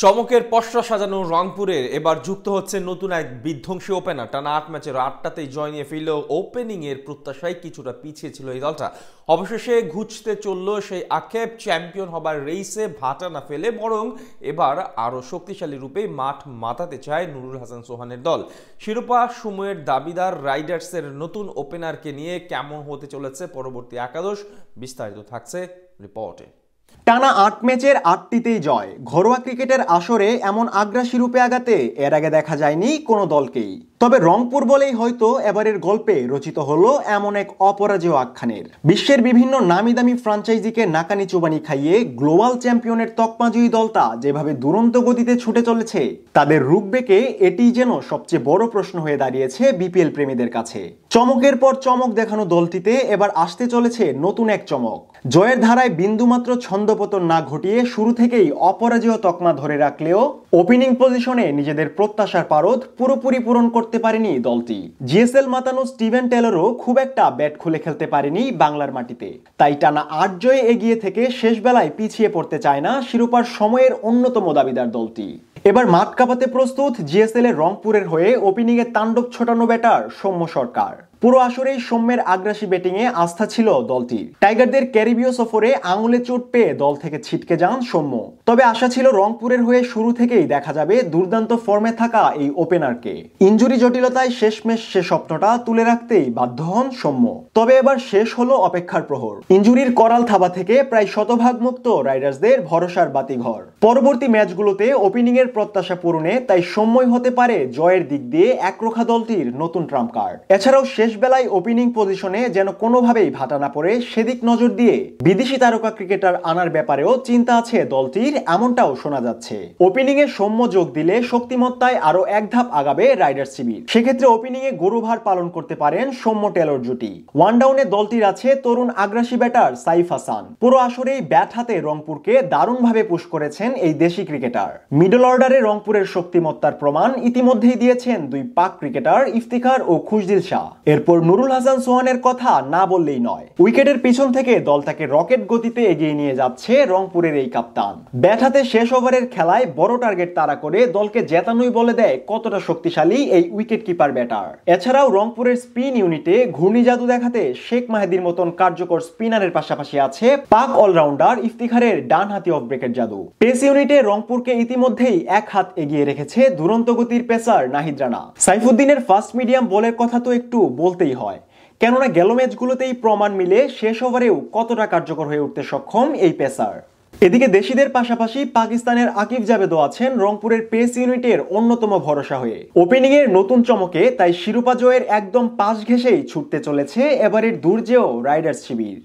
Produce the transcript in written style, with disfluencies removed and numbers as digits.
চমকের পসরা সাজানো রংপুরের এবার যুক্ত হচ্ছে নতুন এক বিধ্বংসী ওপেনার। টানা ৮ ম্যাচের ৮টাতেই জয় নিয়ে ফিরলেও ওপেনিং এর প্রত্যাশায় কিছুটা পিছিয়ে ছিল এই দলটা। অবশেষে ঘুচতে চলল সেই আক্ষেপ। চ্যাম্পিয়ন হবার রেইসে ভাটা না ফেলে বরং এবার আরো শক্তিশালী রূপে মাঠ মাতাতে চায় নুরুল হাসান সোহানের দল। শিরোপা সময়ের দাবিদার রাইডার্সের নতুন ওপেনারকে নিয়ে কেমন হতে চলেছে পরবর্তী একাদশ, বিস্তারিত থাকছে রিপোর্টে। টানা ৮ ম্যাচের ৮টিতেই জয়। ঘরোয়া ক্রিকেটের আসরে এমন আগ্রাসী রূপে আগাতে এর আগে দেখা যায়নি কোনো দলকেই। তবে রংপুর বলেই হয়তো এবারের গল্পে রচিত হলো এমন এক অপরাজেয় আখ্যানের। বিশ্বের বিভিন্ন নামি দামি ফ্রাঞ্চাইজিকে নাকানি চুবানি খাইয়ে গ্লোবাল চ্যাম্পিয়নের তকমাজয়ী দলটা যেভাবে দুরন্ত গতিতে ছুটে চলেছে, তাদের রুখবেকে এটি যেন সবচেয়ে বড় প্রশ্ন হয়ে দাঁড়িয়েছে বিপিএল প্রেমীদের কাছে। চমকের পর চমক দেখানো দলটিতে এবার আসতে চলেছে নতুন এক চমক। জয়ের ধারায় বিন্দুমাত্র ছন্দপতন না ঘটিয়ে শুরু থেকেই অপরাজেয় তকমা ধরে রাখলেও ওপেনিং পজিশনে নিজেদের প্রত্যাশার পারদ পুরোপুরি পূরণ করতে পারেনি দলটি। জিএসএল মাতানো স্টিভেন টেলরও খুব একটা ব্যাট খুলে খেলতে পারেনি বাংলার মাটিতে। তাই টানা ৮ জয়ে এগিয়ে থেকে শেষ বেলায় পিছিয়ে পড়তে চায় না শিরোপার সময়ের অন্যতম দাবিদার দলটি। এবার মাঠ কাঁপাতে প্রস্তুত জিএসএল এর রংপুরের হয়ে ওপেনিং এ তাণ্ডব ছোটানো ব্যাটার সৌম্য সরকার। পুরো আসরেই সৌম্যের আগ্রাসী ব্যাটিং এ আস্থা ছিল দলটির। টাইগারদের ক্যারিবীয় সফরে আঙুলে চোট পেয়ে দল থেকে ছিটকে যান সৌম্য। তবে আশা ছিল রংপুরের হয়ে শুরু থেকেই দেখা যাবে দুর্দান্ত ফর্মে থাকা এই ওপেনারকে। ইনজুরি জটিলতায় শেষমেশ সে স্বপ্নটা তুলে রাখতেই বাধ্য হন সৌম্য। তবে এবার শেষ হলো অপেক্ষার প্রহর। ইনজুরির করাল থাবা থেকে প্রায় শতভাগ মুক্ত রাইডার্সদের ভরসার বাতিঘর। পরবর্তী ম্যাচগুলোতে ওপেনিং এর প্রত্যাশা পূরণে তাই সৌম্যই হতে পারে জয়ের দিক দিয়ে একরোখা দলটির নতুন ট্রাম্প কার্ড। এছাড়াও শেষ বেলায় ওপেনিং পজিশনে যেন কোনোভাবেই ভাটা না পড়ে সেদিক নজর দিয়ে বিদেশি তারকা ক্রিকেটার আনার ব্যাপারেও চিন্তা আছে দলটির, এমনটাও শোনা যাচ্ছে। ওপেনিং এ সৌম্য যোগ দিলে শক্তিমত্তায় আরো এক ধাপ আগাবে রাইডার্স শিবির। সেক্ষেত্রে ওপেনিং এ গরুভার পালন করতে পারেন সৌম্য টেলর জুটি। ওয়ান ডাউনে দলটির আছে তরুণ আগ্রাসী ব্যাটার সাইফ হাসান। পুরো আসরেই ব্যাট হাতে রংপুরকে দারুণভাবে পুশ করেছেন এই দেশি ক্রিকেটার। মিডল অর্ডারে রংপুরের শক্তিমত্তার প্রমাণ ইতিমধ্যেই দিয়েছেন দুই পাক ক্রিকেটার ইফতিখার ও খুশদিল শাহ। এরপর নুরুল হাসান সোহানের কথা না বললেই নয়। উইকেটের পিছন থেকে দলটাকে রকেট গতিতে এগিয়ে নিয়ে যাচ্ছে রংপুরের এই কাপ্তান। ব্যাট হাতে শেষ ওভারের খেলায় বড় টার্গেট তাড়া করে দলকে জেতানোই বলে দেয় কতটা শক্তিশালী এই উইকেট কিপার ব্যাটার। এছাড়াও রংপুরের স্পিন ইউনিটে ঘূর্ণি জাদু দেখাতে শেখ মাহেদির মতন কার্যকর স্পিনারের পাশাপাশি আছে পাক অলরাউন্ডার ইফতিখারের ডান হাতি অফ ব্রেকের জাদু। পেস ইউনিটে রংপুরকে ইতিমধ্যেই এক হাত এগিয়ে রেখেছে দুরন্ত গতির পেসার নাহিদ রানা। সাইফুদ্দিনের ফাস্ট মিডিয়াম বলের কথা তো একটু বলতেই হয়, কেননা গেল ম্যাচগুলোতেই প্রমাণ মিলে শেষ ওভারেও কতটা কার্যকর হয়ে উঠতে সক্ষম এই পেসার। এদিকে দেশিদের পাশাপাশি পাকিস্তানের আকিব জাভেদও আছেন রংপুরের পেস ইউনিটের অন্যতম ভরসা হয়ে। ওপেনিং এর নতুন চমকে তাই শিরোপা জয়ের একদম পাশ ঘেঁষেই ছুটতে চলেছে এবারের দুর্জেয় রাইডার্স শিবির।